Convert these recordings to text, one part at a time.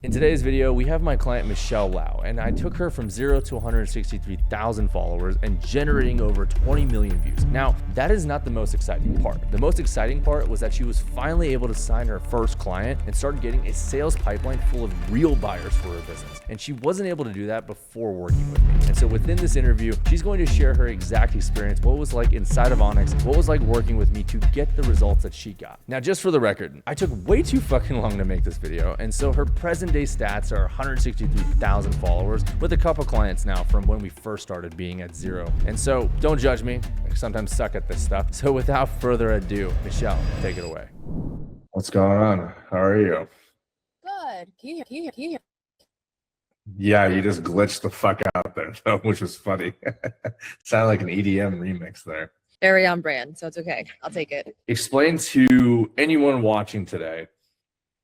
In today's video, we have my client Michelle Lau, and I took her from 0 to 163,000 followers and generating over 20 million views. Now, that is not the most exciting part. The most exciting part was that she was finally able to sign her first client and start getting a sales pipeline full of real buyers for her business. And she wasn't able to do that before working with me. And so within this interview, she's going to share her exact experience, what it was like inside of Onyx, what it was like working with me to get the results that she got. Now, just for the record, I took way too fucking long to make this video, and so her present day stats are 163,000 followers with a couple clients now from when we first started being at 0. And so don't judge me, I sometimes suck at this stuff. So without further ado, Michelle, take it away. What's going on? How are you? Good. Can you hear? Yeah, you just glitched the fuck out there, though, which was funny. Sounded like an EDM remix there. Very on brand, so it's okay. I'll take it. Explain to anyone watching today,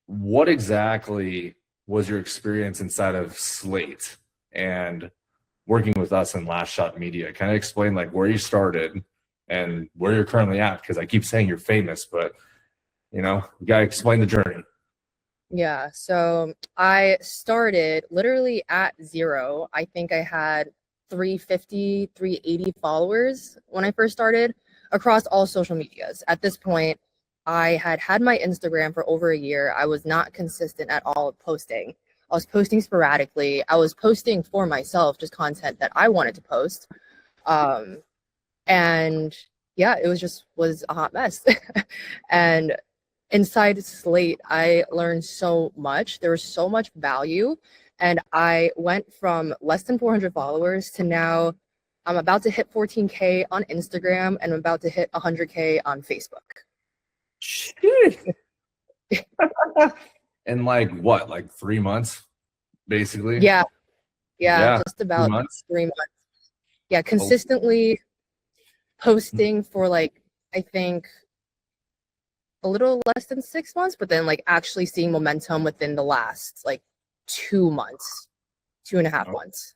what exactly was your experience inside of Slate and working with us in Last Shot Media? Kind of explain like where you started and where you're currently at, because I keep saying you're famous, but you know, you gotta explain the journey. Yeah, so I started literally at 0. I think I had 350, 380 followers when I first started across all social medias. At this point, I had my Instagram for over a year. I was not consistent at all of posting. I was posting sporadically. I was posting for myself, just content that I wanted to post. And yeah, it was a hot mess. And inside Slate, I learned so much. There was so much value. And I went from less than 400 followers to now I'm about to hit 14K on Instagram and I'm about to hit 100K on Facebook. Shit. And like what, like 3 months, basically? Yeah, just about 3 months. Yeah, consistently posting for like, I think a little less than 6 months, but then like actually seeing momentum within the last like 2 months, 2.5 months.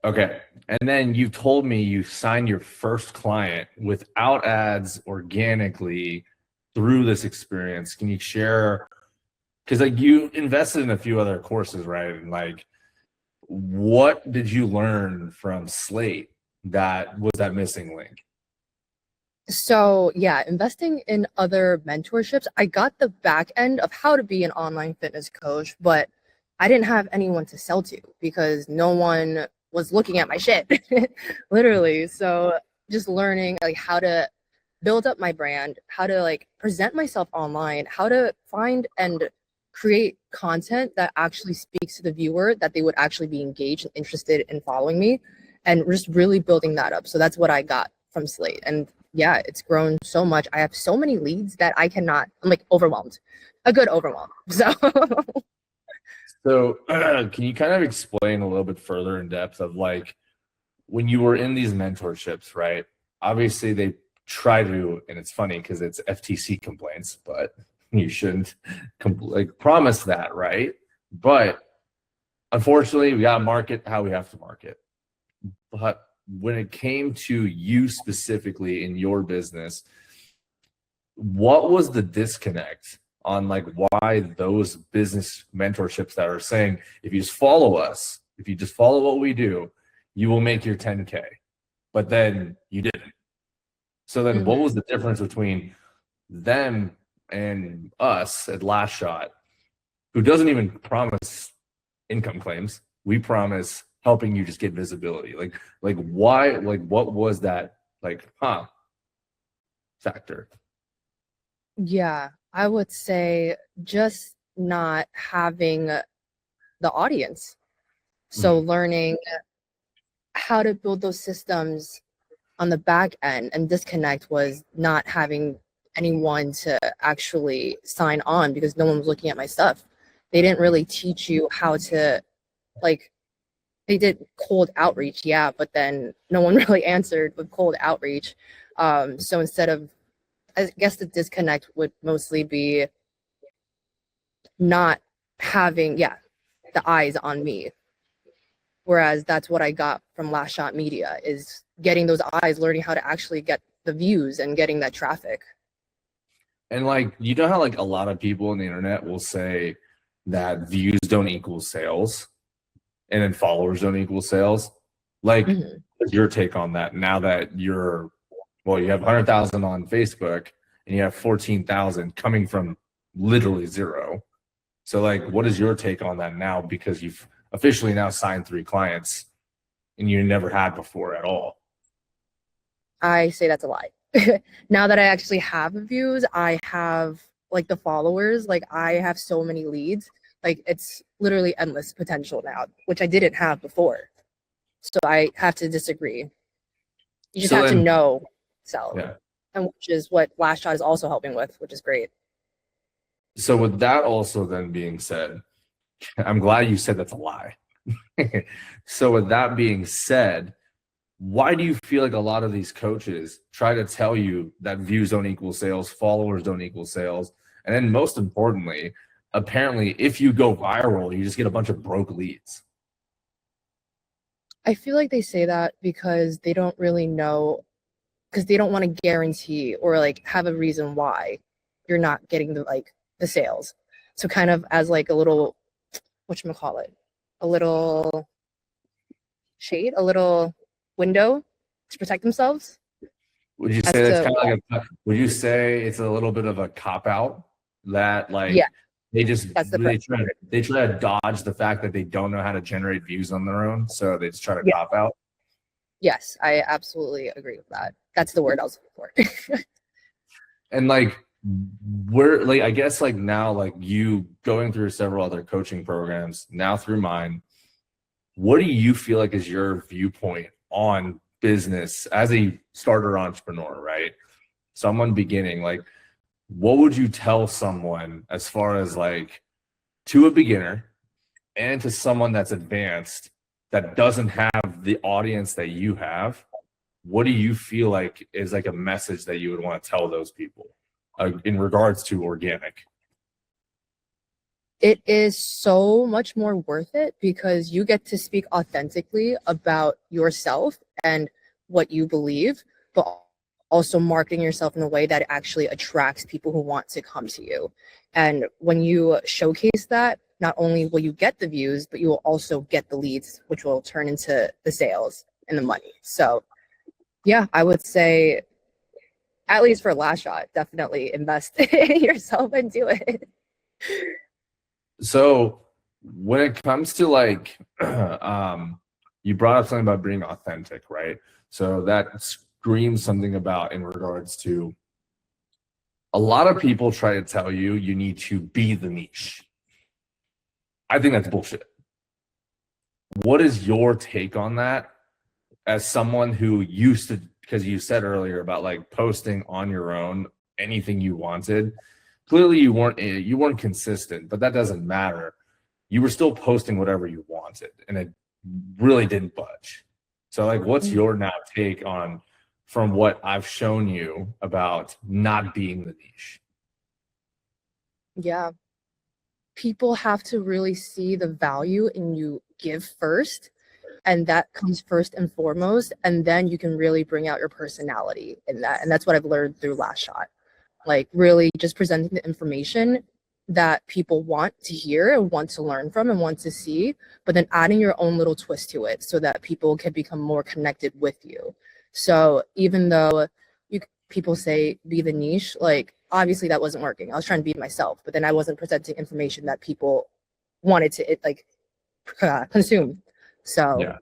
Okay. And then you told me you signed your first client without ads organically through this experience. Can you share, because like you invested in a few other courses, right? And like, what did you learn from Slate that was that missing link? So yeah, investing in other mentorships, I got the back end of how to be an online fitness coach, but I didn't have anyone to sell to because no one was looking at my shit, literally. So just learning like how to build up my brand, how to like present myself online, how to find and create content that actually speaks to the viewer, that they would actually be engaged and interested in following me, and just really building that up. So that's what I got from Slate. And yeah, it's grown so much. I have so many leads that I'm like overwhelmed, a good overwhelm. So can you kind of explain a little bit further in depth of like when you were in these mentorships, right? Obviously they try to, and it's funny because it's FTC complaints, but you shouldn't like promise that, right? But unfortunately, we gotta market how we have to market. But when it came to you specifically in your business, what was the disconnect on like why those business mentorships that are saying, if you just follow us, if you just follow what we do, you will make your 10K, but then you didn't. So then what was the difference between them and us at Last Shot, who doesn't even promise income claims? We promise helping you just get visibility. Like why, like what was that like, factor? Yeah, I would say just not having the audience. So learning how to build those systems on the back end, and disconnect was not having anyone to actually sign on because no one was looking at my stuff. They didn't really teach you how to, like, they did cold outreach, yeah, but then no one really answered with cold outreach. So instead of, I guess the disconnect would mostly be not having, the eyes on me. Whereas that's what I got from Last Shot Media, is getting those eyes, learning how to actually get the views and getting that traffic. And like, you know how like a lot of people on the internet will say that views don't equal sales and then followers don't equal sales. Like, what's your take on that now that you have 100,000 on Facebook and you have 14,000 coming from literally zero? So like, what is your take on that now? Because you've officially now signed 3 clients and you never had before at all. I say that's a lie. Now that I actually have views, I have like the followers, like I have so many leads, like it's literally endless potential now, which I didn't have before. So I have to disagree. You just have to know sell. Yeah. And which is what Last Shot is also helping with, which is great. So with that also then being said, I'm glad you said that's a lie. So with that being said, why do you feel like a lot of these coaches try to tell you that views don't equal sales, followers don't equal sales, and then most importantly, apparently if you go viral, you just get a bunch of broke leads? I feel like they say that because they don't really know, because they don't want to guarantee or like have a reason why you're not getting the sales. So kind of as like a little, whatchamacallit, a little shade, a little window to protect themselves. Would you say that's kind of would you say it's a little bit of a cop out that like they try to dodge the fact that they don't know how to generate views on their own, so they just try to cop out? Yes, I absolutely agree with that. That's the word I was looking for. And like, we're like, I guess like now, like you going through several other coaching programs, now through mine, what do you feel like is your viewpoint on business as a starter entrepreneur, right? Someone beginning, like, what would you tell someone as far as like to a beginner and to someone that's advanced that doesn't have the audience that you have? What do you feel like is like a message that you would want to tell those people in regards to organic? It is so much more worth it because you get to speak authentically about yourself and what you believe, but also marketing yourself in a way that actually attracts people who want to come to you. And when you showcase that, not only will you get the views, but you will also get the leads, which will turn into the sales and the money. So yeah, I would say, at least for Last Shot, definitely invest in yourself and do it. So when it comes to like, you brought up something about being authentic, right? So that screams something about in regards to a lot of people try to tell you you need to be the niche. I think that's bullshit. What is your take on that as someone who used to, because you said earlier about like posting on your own anything you wanted? Clearly you weren't consistent, but that doesn't matter. You were still posting whatever you wanted and it really didn't budge. So like, what's your now take on from what I've shown you about not being the niche? Yeah. People have to really see the value in you give first, and that comes first and foremost, and then you can really bring out your personality in that. And that's what I've learned through Last Shot. Like really just presenting the information that people want to hear and want to learn from and want to see, but then adding your own little twist to it so that people can become more connected with you. So even though people say be the niche, like obviously that wasn't working. I was trying to be myself, but then I wasn't presenting information that people wanted to consume. So yeah.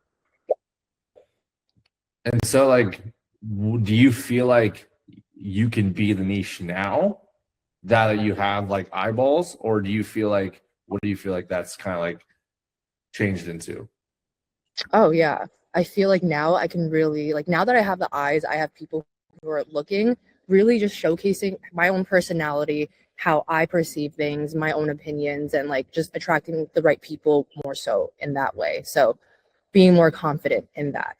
And so like, do you feel like you can be the niche now that you have like eyeballs, or do you feel like, what do you feel like that's kind of like changed into? Oh yeah, I feel like now I can really, like now that I have the eyes, I have people who are looking, really just showcasing my own personality, how I perceive things, my own opinions, and like just attracting the right people more so in that way. So being more confident in that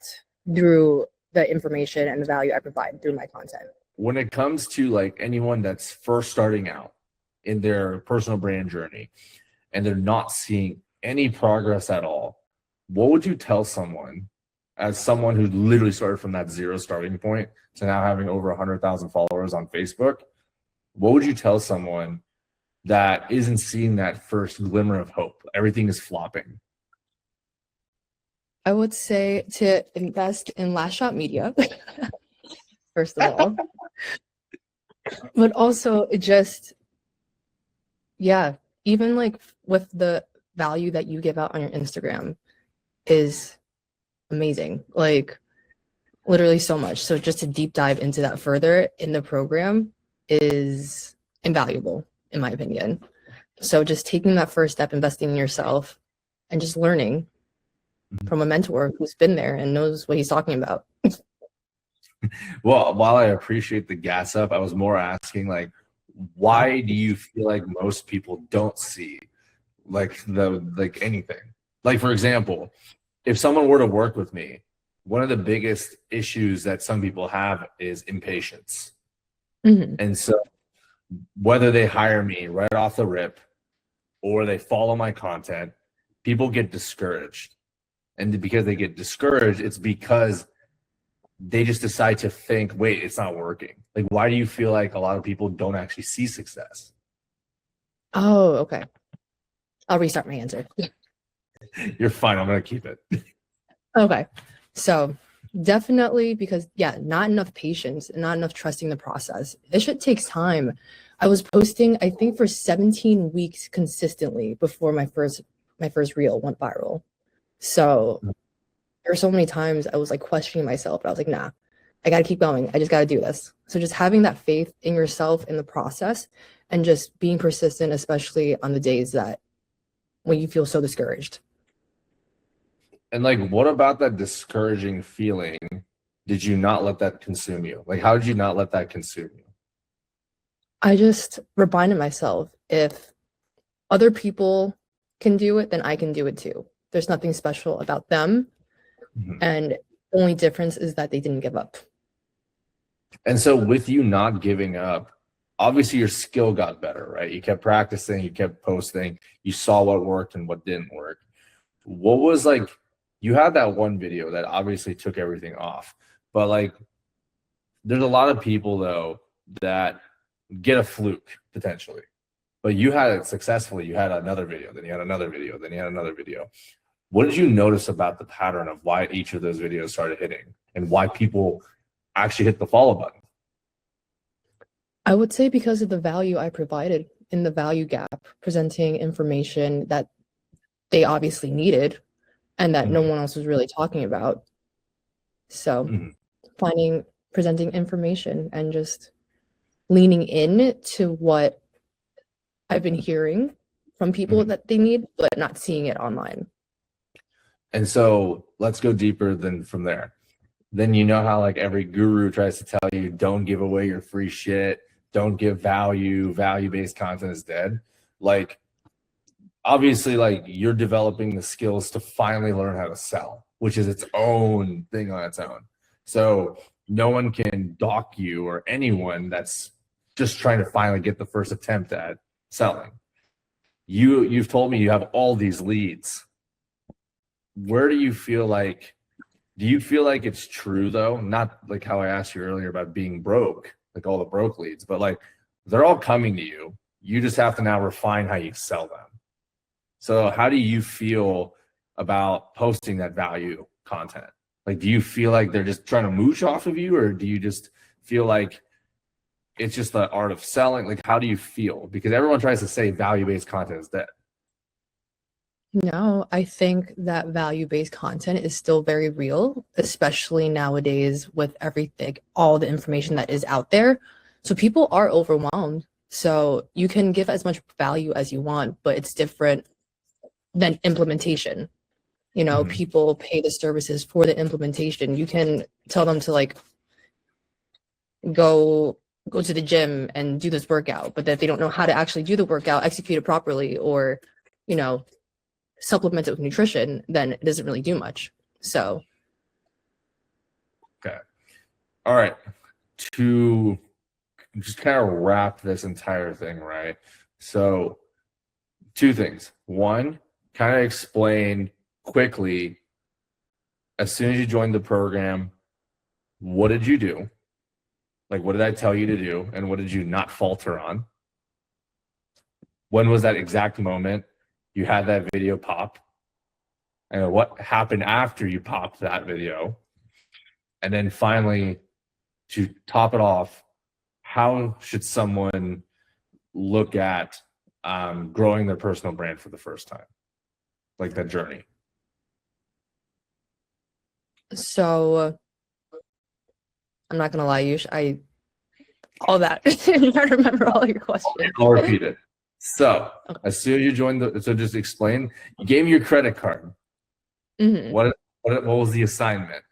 through the information and the value I provide through my content. When it comes to like anyone that's first starting out in their personal brand journey and they're not seeing any progress at all, what would you tell someone, as someone who literally started from that zero starting point to now having over 100,000 followers on Facebook? What would you tell someone that isn't seeing that first glimmer of hope? Everything is flopping. I would say to invest in Last Shot Media, first of all, but also just, yeah, even like with the value that you give out on your Instagram is amazing. Like literally so much. So just to deep dive into that further in the program is invaluable, in my opinion. So just taking that first step, investing in yourself, and just learning from a mentor who's been there and knows what he's talking about. Well, while I appreciate the gas up, I was more asking like, why do you feel like most people don't see like anything? Like, for example, if someone were to work with me, one of the biggest issues that some people have is impatience. Mm-hmm. And so whether they hire me right off the rip or they follow my content, people get discouraged. And because they get discouraged, it's because they just decide to think, wait, it's not working. Like, why do you feel like a lot of people don't actually see success? Oh, okay. I'll restart my answer. You're fine. I'm going to keep it. Okay. So definitely because, yeah, not enough patience and not enough trusting the process. This shit takes time. I was posting, I think, for 17 weeks consistently before my first reel went viral. So there were so many times I was like questioning myself, but I was like, nah, I got to keep going. I just got to do this. So just having that faith in yourself in the process and just being persistent, especially on the days that when you feel so discouraged. And like, what about that discouraging feeling? Did you not let that consume you? Like, how did you not let that consume you? I just reminded myself if other people can do it, then I can do it too. There's nothing special about them. Mm-hmm. And the only difference is that they didn't give up. And so with you not giving up, obviously your skill got better, right? You kept practicing, you kept posting, you saw what worked and what didn't work. What was like, you had that one video that obviously took everything off, but like, there's a lot of people though that get a fluke potentially, but you had it successfully. You had another video, then you had another video, then you had another video. What did you notice about the pattern of why each of those videos started hitting and why people actually hit the follow button? I would say because of the value I provided in the value gap, presenting information that they obviously needed and that no one else was really talking about. So presenting information and just leaning in to what I've been hearing from people that they need, but not seeing it online. And so let's go deeper than from there. Then you know how like every guru tries to tell you, don't give away your free shit, don't give value-based content is dead. Like, obviously, like you're developing the skills to finally learn how to sell, which is its own thing on its own. So no one can dock you or anyone that's just trying to finally get the first attempt at selling. You've told me you have all these leads. Where do you feel like it's true though? Not like how I asked you earlier about being broke, like all the broke leads, but like they're all coming to you. You just have to now refine how you sell them. So how do you feel about posting that value content? Like, do you feel like they're just trying to mooch off of you, or do you just feel like it's just the art of selling? Like, how do you feel? Because everyone tries to say value-based content is dead. No, I think that value-based content is still very real, especially nowadays with everything, all the information that is out there. So people are overwhelmed. So you can give as much value as you want, but it's different than implementation. You know, people pay the services for the implementation. You can tell them to like go to the gym and do this workout, but that they don't know how to actually do the workout, execute it properly, or, you know, supplement it with nutrition, then it doesn't really do much. So okay, all right, to just kind of wrap this entire thing, right? So two things. One, kind of explain quickly, as soon as you joined the program, what did you do? Like, what did I tell you to do? And what did you not falter on? when was that exact moment you had that video pop, and what happened after you popped that video, and then finally, to top it off, how should someone look at growing their personal brand for the first time, like that journey? So I'm not gonna lie, all that. I'm trying to remember all your questions. I'll repeat it. So as soon as you joined so just explain, you gave me your credit card. Mhm. What was the assignment?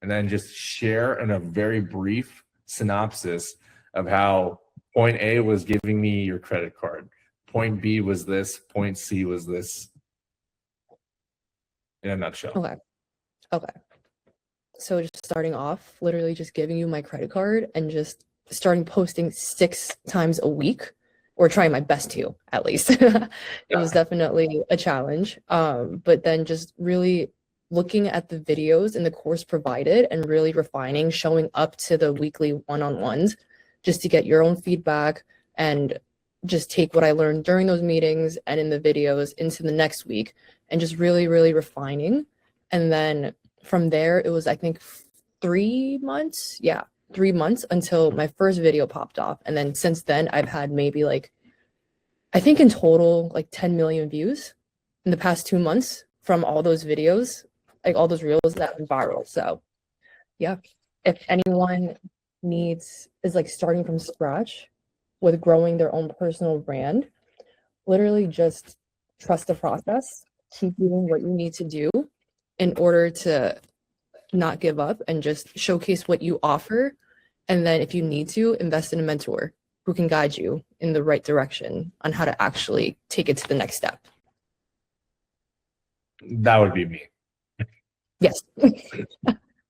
And then just share in a very brief synopsis of how point A was giving me your credit card. Point B was this, point C was this. In a nutshell. Okay. So just starting off, literally just giving you my credit card and just starting posting 6 times a week, or trying my best to, at least. It was definitely a challenge. But then just really looking at the videos and the course provided and really refining, showing up to the weekly one-on-ones just to get your own feedback and just take what I learned during those meetings and in the videos into the next week and just really, really refining. And then from there, it was, I think, 3 months. Yeah, 3 months until my first video popped off. And then since then, I've had maybe I think in total, 10 million views in the past 2 months from all those videos, all those reels that went viral. So yeah, if anyone is starting from scratch with growing their own personal brand, literally just trust the process, keep doing what you need to do in order to not give up, and just showcase what you offer. And then if you need to, invest in a mentor who can guide you in the right direction on how to actually take it to the next step. That would be me. Yes.